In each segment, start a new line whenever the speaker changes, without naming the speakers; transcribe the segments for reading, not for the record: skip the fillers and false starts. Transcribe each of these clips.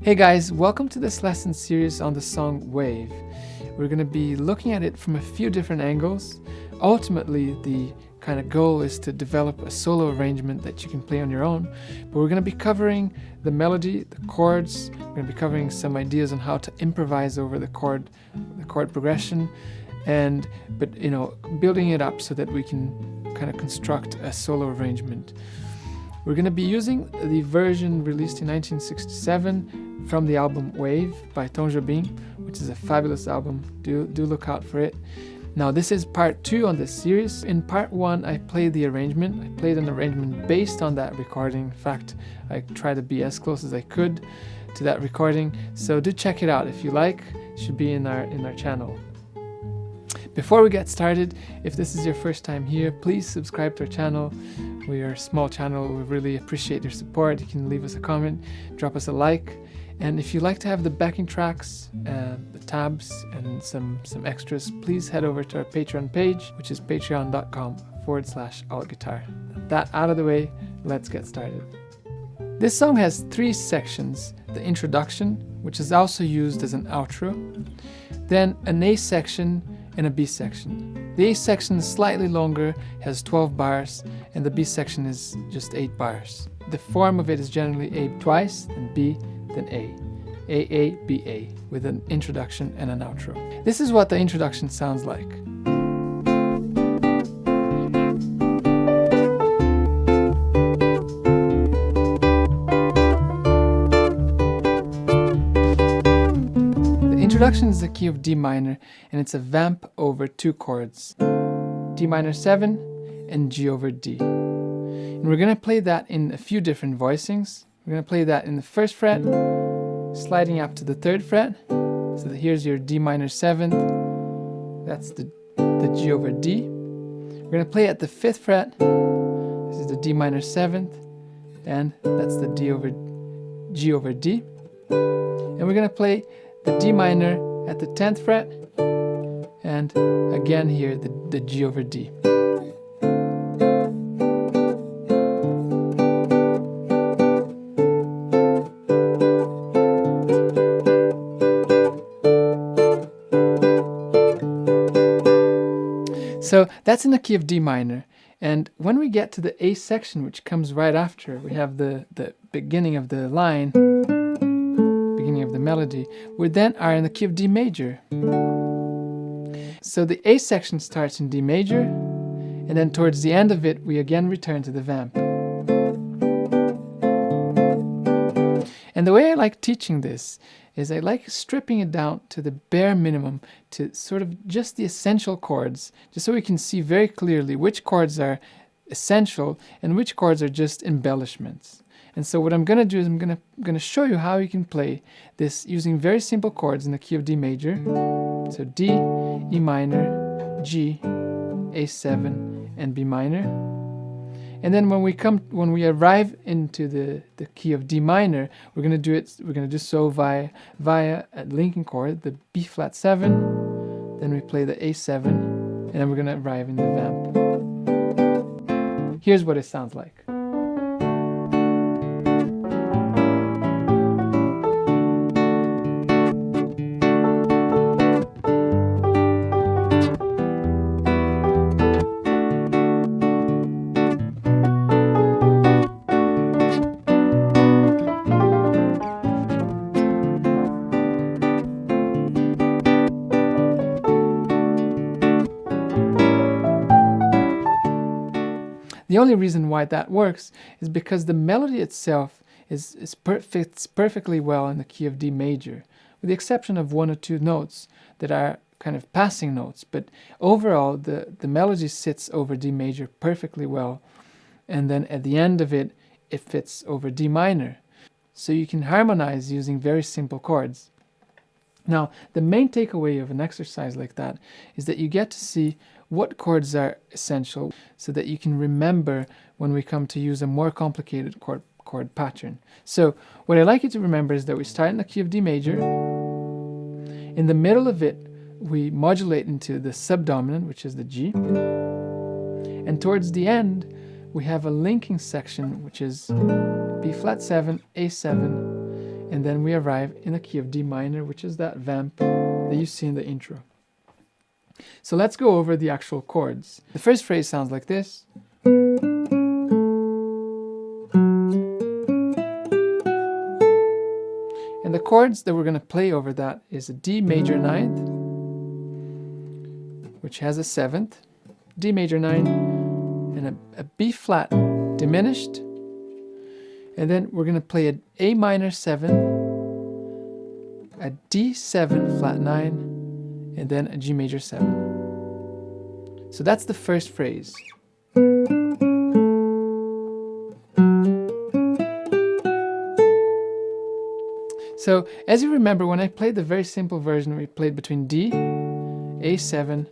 Hey guys, welcome to this lesson series on the song Wave. We're going to be looking at it from a few different angles. Ultimately, the kind of goal is to develop a solo arrangement that you can play on your own, but we're going to be covering the melody, the chords. We're going to be covering some ideas on how to improvise over the chord progression, but building it up so that we can kind of construct a solo arrangement. We're going to be using the version released in 1967 from the album Wave by Tom Jobim, which is a fabulous album. Do look out for it. Now this is part 2 on this series. In part 1 I played the arrangement. I played an arrangement based on that recording. In fact, I tried to be as close as I could to that recording. So do check it out if you like. It should be in our channel. Before we get started, if this is your first time here, please subscribe to our channel. We are a small channel. We really appreciate your support. You can leave us a comment, drop us a like. And if you'd like to have the backing tracks, the tabs, and some extras, please head over to our Patreon page, which is patreon.com/altguitar. That out of the way, let's get started. This song has 3 sections: the introduction, which is also used as an outro, then an A section and a B section. The A section is slightly longer, has 12 bars, and the B section is just 8 bars. The form of it is generally A twice, then B, then A. A, B, A, with an introduction and an outro. This is what the introduction sounds like. The introduction is the key of D minor, and it's a vamp over 2 chords, D minor 7 and G over D. And we're going to play that in a few different voicings. We're going to play that in the 1st fret, sliding up to the 3rd fret. So here's your D minor 7th, that's the G over D. We're going to play at the 5th fret, this is the D minor 7th, and that's the G over D. And we're going to play the D minor at the 10th fret, and again here the G over D. So that's in the key of D minor. And when we get to the A section, which comes right after, we have the beginning of the line, beginning of the melody, we then are in the key of D major. So the A section starts in D major, and then towards the end of it, we again return to the vamp. And the way I like teaching this is I like stripping it down to the bare minimum, to sort of just the essential chords, just so we can see very clearly which chords are essential and which chords are just embellishments. And so what I'm going to do is I'm going to show you how you can play this using very simple chords in the key of D major. So D, E minor, G, A7, and B minor. And then when we arrive into the key of D minor, we're going to do so via a linking chord, the B flat 7, then we play the A7, and then we're going to arrive in the vamp. Here's what it sounds like. The only reason why that works is because the melody itself fits perfectly well in the key of D major, with the exception of 1 or 2 notes that are kind of passing notes. But overall, the melody sits over D major perfectly well, and then at the end of it, it fits over D minor. So you can harmonize using very simple chords. Now, the main takeaway of an exercise like that is that you get to see what chords are essential so that you can remember when we come to use a more complicated chord pattern. So what I'd like you to remember is that we start in the key of D major. In the middle of it, we modulate into the subdominant, which is the G. And towards the end, we have a linking section, which is B flat 7, A7, and then we arrive in the key of D minor, which is that vamp that you see in the intro. So let's go over the actual chords. The first phrase sounds like this. And the chords that we're going to play over that is a D major 9th, which has a 7th, D major 9, and a B flat diminished. And then we're going to play an A minor 7, a D7 flat 9, and then a G major 7. So that's the first phrase. So as you remember, when I played the very simple version, we played between D, A7,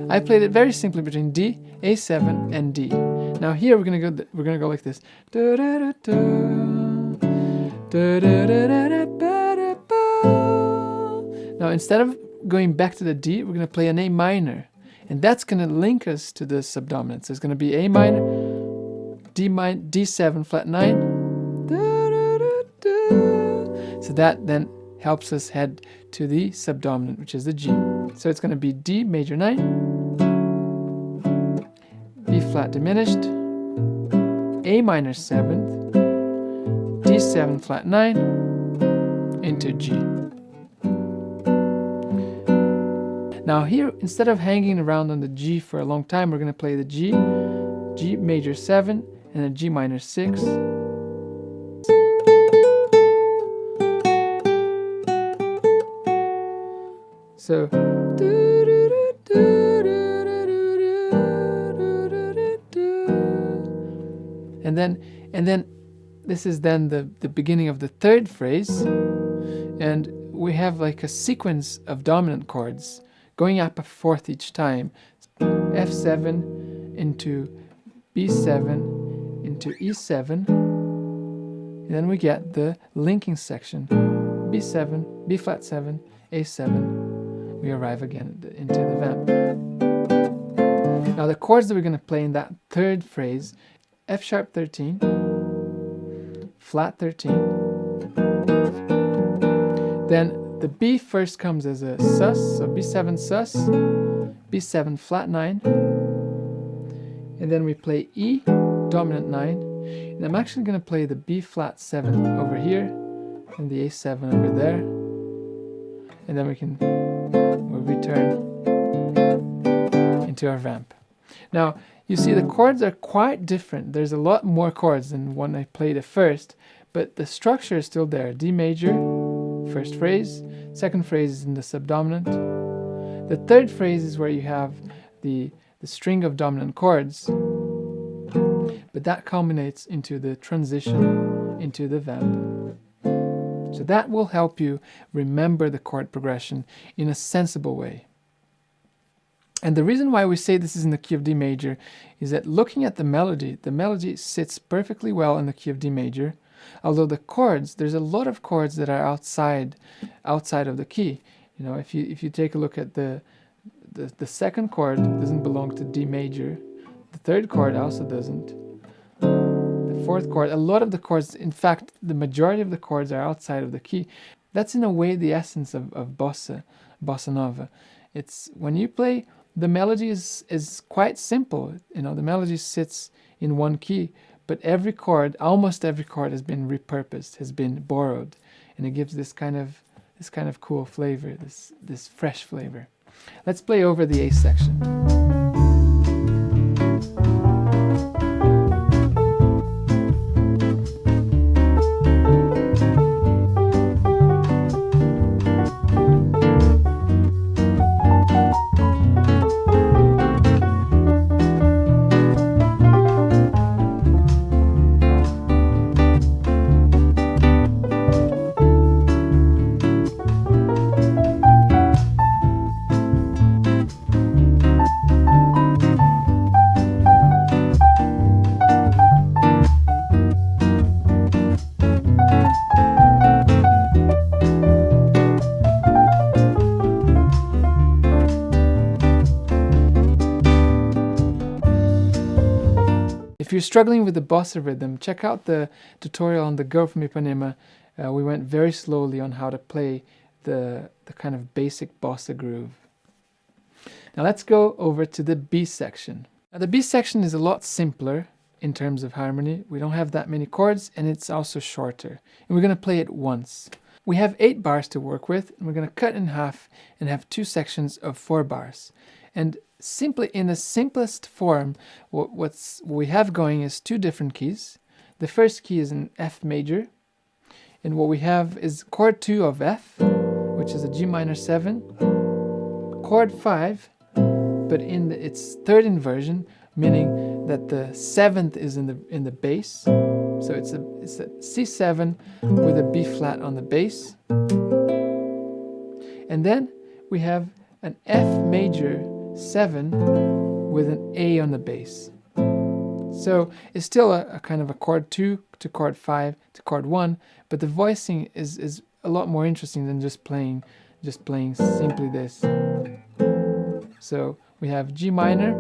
I played it very simply between D, A7, and D. Now here we're gonna go like this. Now instead of going back to the D, we're going to play an A minor, and that's going to link us to the subdominant. So it's going to be A minor, D7 flat 9. So that then helps us head to the subdominant, which is the G. So it's going to be D major 9, B flat diminished, A minor 7th, D7 flat 9 into G. Now here, instead of hanging around on the G for a long time, we're going to play the G, G major 7, and a G minor 6. So and then this is then the beginning of the third phrase, and we have like a sequence of dominant chords going up a fourth each time. F7 into B7 into E7, and then we get the linking section, B7, B flat 7, A7. We arrive again into the vamp. Now the chords that we're going to play in that third phrase: F sharp 13, flat 13, then the B first comes as a sus, so B7 sus, B7 flat 9, and then we play E dominant 9, and I'm actually going to play the B flat 7 over here and the A7 over there, and then we'll return into our vamp. Now you see the chords are quite different. There's a lot more chords than when I played it first, but the structure is still there. D major, first phrase, second phrase is in the subdominant. The third phrase is where you have the string of dominant chords, but that culminates into the transition into the vamp. So that will help you remember the chord progression in a sensible way. And the reason why we say this is in the key of D major is that looking at the melody sits perfectly well in the key of D major, although the chords, there's a lot of chords that are outside of the key. You know, if you take a look at the second chord, doesn't belong to D major. The third chord also doesn't. The fourth chord, a lot of the chords, in fact, the majority of the chords are outside of the key. That's in a way the essence of bossa nova. It's when you play, the melody is quite simple. You know, the melody sits in one key, but every chord, almost every chord, has been repurposed, has been borrowed, and it gives this kind of cool flavor, this fresh flavor. Let's play over the A section. you're struggling with the bossa rhythm, check out the tutorial on The Girl from Ipanema. We went very slowly on how to play the kind of basic bossa groove. Now let's go over to the B section. Now the B section is a lot simpler in terms of harmony. We don't have that many chords, and it's also shorter. And we're going to play it once. We have 8 bars to work with, and we're going to cut in half and have 2 sections of 4 bars. And simply in the simplest form, what we have going is 2 different keys. The first key is an F major, and what we have is chord 2 of F, which is a G minor 7, chord 5, but in its third inversion, meaning that the 7th is in the bass. So it's a C7 with a B flat on the bass. And then we have an F major 7 with an A on the bass. So it's still a kind of a chord 2 to chord 5 to chord 1, but the voicing is a lot more interesting than just playing simply this. So we have G minor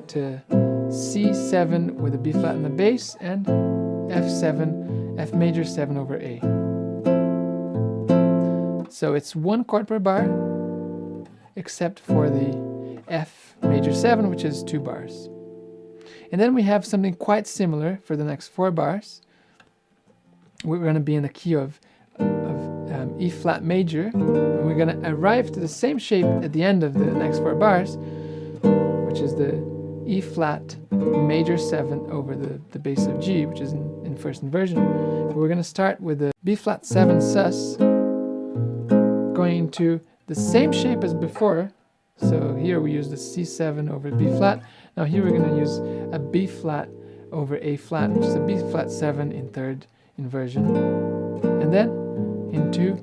to C7 with a B flat in the bass, and F7, F major 7 over A. So it's 1 chord per bar, except for the F major 7, which is 2 bars. And then we have something quite similar for the next 4 bars. We're going to be in the key of E flat major, and we're going to arrive to the same shape at the end of the next 4 bars, which is the E flat major 7 over the bass of G, which is in first inversion. But we're going to start with the B flat 7 sus, going into the same shape as before. So here we use the C7 over B flat. Now here we're going to use a B flat over A flat, which is a B flat 7 in third inversion. And then into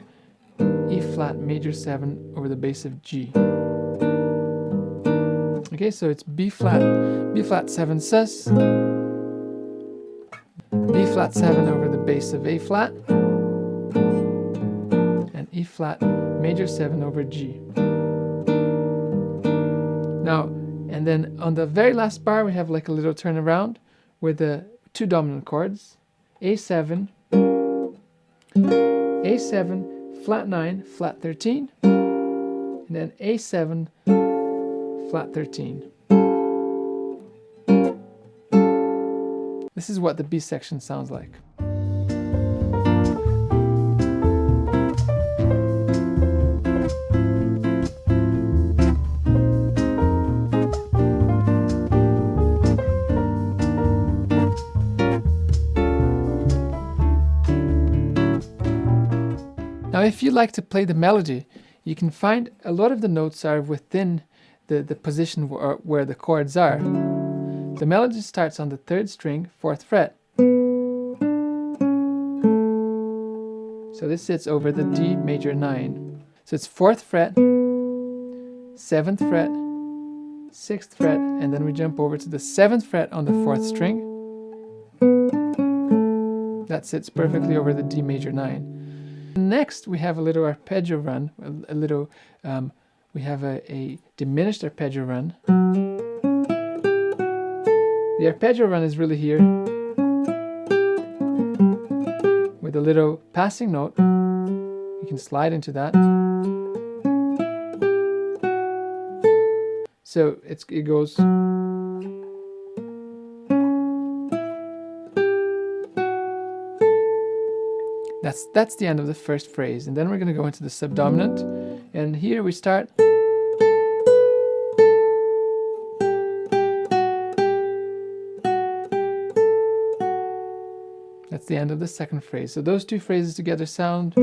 E flat major 7 over the bass of G. Okay, so it's B flat 7 sus, B flat 7 over the bass of A flat, and E flat major 7 over G. Now, and then on the very last bar we have like a little turnaround with the 2 dominant chords, A7, flat 9, flat 13, and then A7, flat 13. This is what the B section sounds like. Now, if you like to play the melody, you can find a lot of the notes are within the position where the chords are. The melody starts on the 3rd string, 4th fret. So this sits over the D major 9. So it's 4th fret, 7th fret, 6th fret, and then we jump over to the 7th fret on the 4th string. That sits perfectly over the D major 9. Next, we have a little arpeggio run, we have a diminished arpeggio run. The arpeggio run is really here with a little passing note. You can slide into that. So it goes. That's the end of the first phrase, and then we're going to go into the subdominant, and here we start. That's the end of the second phrase. So those 2 phrases together sound.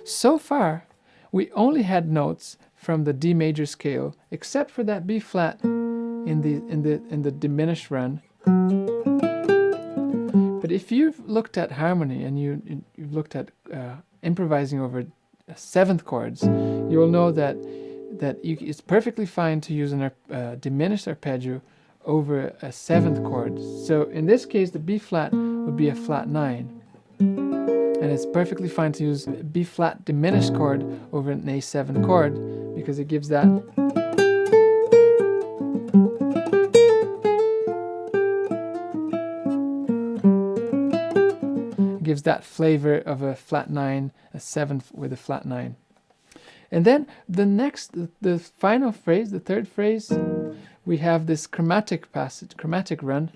So far, we only had notes from the D major scale, except for that B flat in the diminished run. But if you've looked at harmony and you've looked at improvising over 7th chords, you'll know that it's perfectly fine to use a diminished arpeggio over a 7th chord. So in this case, the B flat would be a flat 9. And it's perfectly fine to use a B flat diminished chord over an A7 chord because it gives that flavor of a flat 9, a 7th with a flat 9. And then the final phrase, the third phrase, we have this chromatic passage, chromatic run.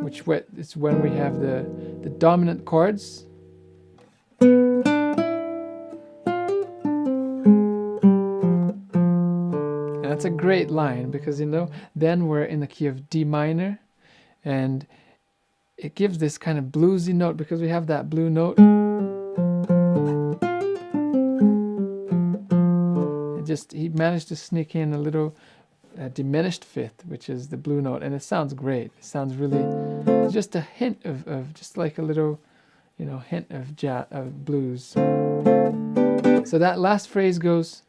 Which is when we have the dominant chords. And that's a great line because, you know, then we're in the key of D minor, and it gives this kind of bluesy note because we have that blue note. He managed to sneak in a little diminished fifth, which is the blue note, and it sounds great. It sounds really just a hint of just like a little, you know, hint of blues. So that last phrase goes.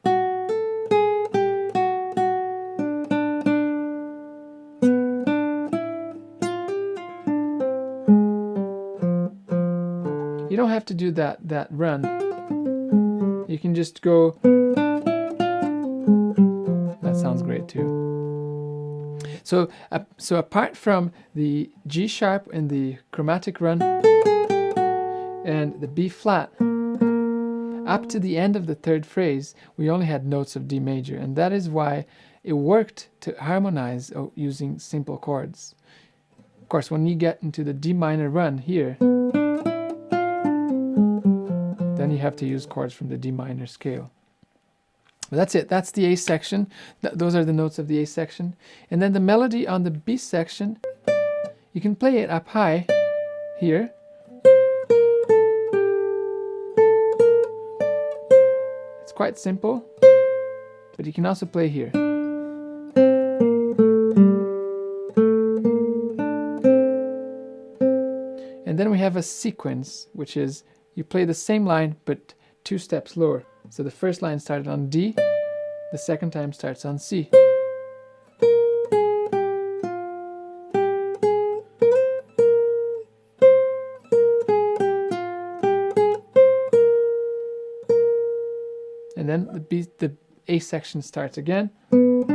You don't have to do that run. You can just go. That sounds great too. So apart from the G sharp and the chromatic run and the B flat, up to the end of the third phrase, we only had notes of D major, and that is why it worked to harmonize using simple chords. Of course, when you get into the D minor run here, then you have to use chords from the D minor scale. But that's it. That's the A section. Those are the notes of the A section. And then the melody on the B section, you can play it up high here. It's quite simple, but you can also play here. And then we have a sequence, which is you play the same line but 2 steps lower. So the first line started on D, the second time starts on C. And then the A section starts again. You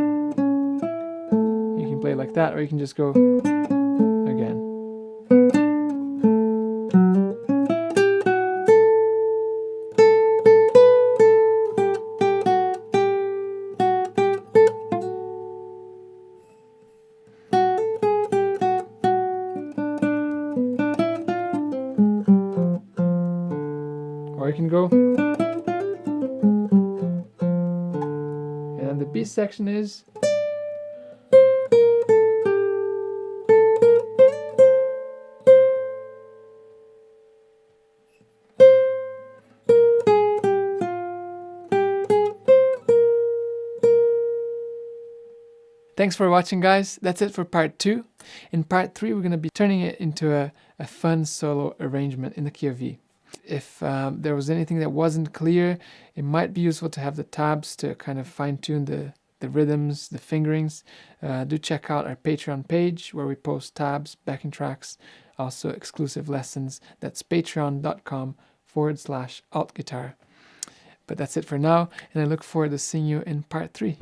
can play like that, or you can just go again. Or you can go. And then the B section is. Thanks for watching, guys. That's it for part 2. In part 3, we're going to be turning it into a fun solo arrangement in the key of E. If there was anything that wasn't clear, it might be useful to have the tabs to kind of fine-tune the rhythms, the fingerings. Do check out our Patreon page where we post tabs, backing tracks, also exclusive lessons. That's patreon.com/altguitar. But that's it for now, and I look forward to seeing you in part 3.